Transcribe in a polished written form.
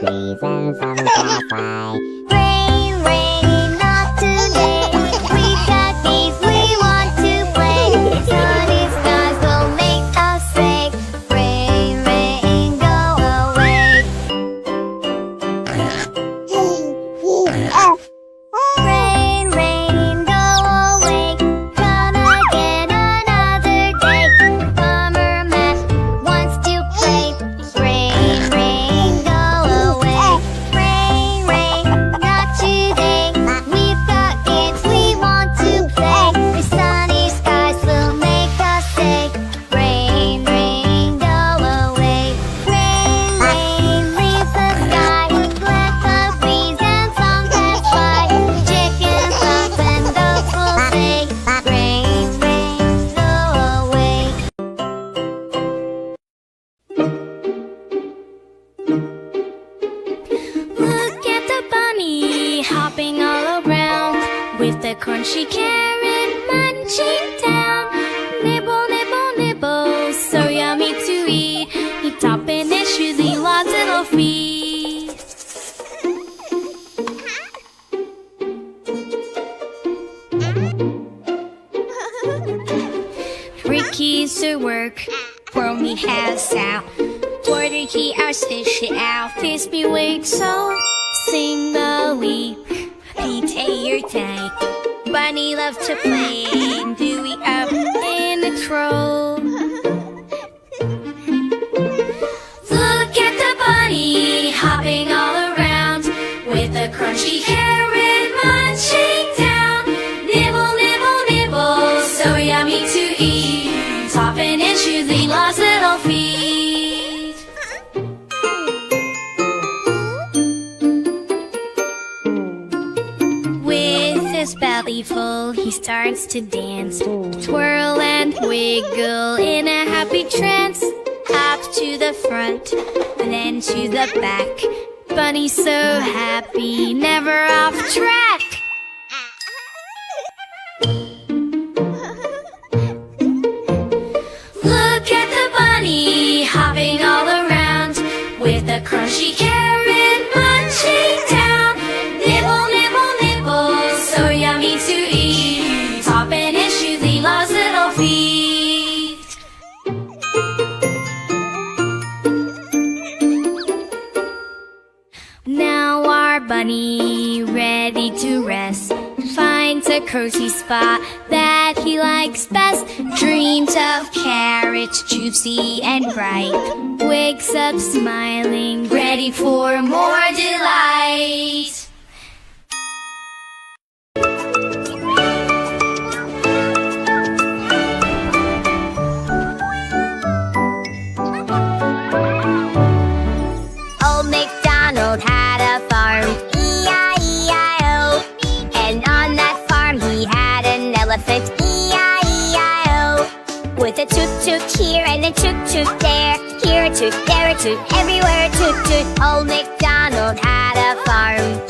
the breeze and some can fly. Rain, rain, not today. We've got games we want to play. Sunny skies will make us say, rain, rain, go away. Rain, rain, go away. Come again another day. Farmer Matt wants to play. Rain, rain, go away. Rain, rain, not today. We've got games we want to play. The sunny skies will make us say, rain, rain, go away. Rain, rain, leave the sky. Let the breeze and song can fly. Chickens up and dogs will say, rain, rain, go away. Look at the bunny hopping all around with the crunchy carrot munching down. Nibble, nibble, nibble, so yummy to eat. He topping his shoesy lots little feet. Ricky's to work, Brony has out. Porter he hours fish it out. Frisbee wakes so sing the leap. Pete your day. Bunny loves to play. Dewey up in the crow. Look at the bunny hopping all around with a crunchy carrot munching down. Nibble, nibble, nibble, so yummy to eat. Topping and choosing lots little feet. With his belly full, he starts to dance. Twirl and wiggle in a happy trance. Up to the front, then to the back. Bunny's so happy, never off track. Look at the bunny hopping all around with a crunchy carrot munching down. Nibble, nibble, nibble, so yummy to eat. Topping his shoesy lots little feet. Now our bunny ready to rest finds a cozy spot that he likes best. Dreams of carrots juicy and ripe. Wakes up smiling, ready for more delight. Old MacDonald had a farm, E-I-E-I-O. And on that farm he had an elephant, E-I-E-I-O. With a toot-toot here and a toot-toot there. Here a toot, there a toot, everywhere a toot-toot. Old MacDonald had a farm,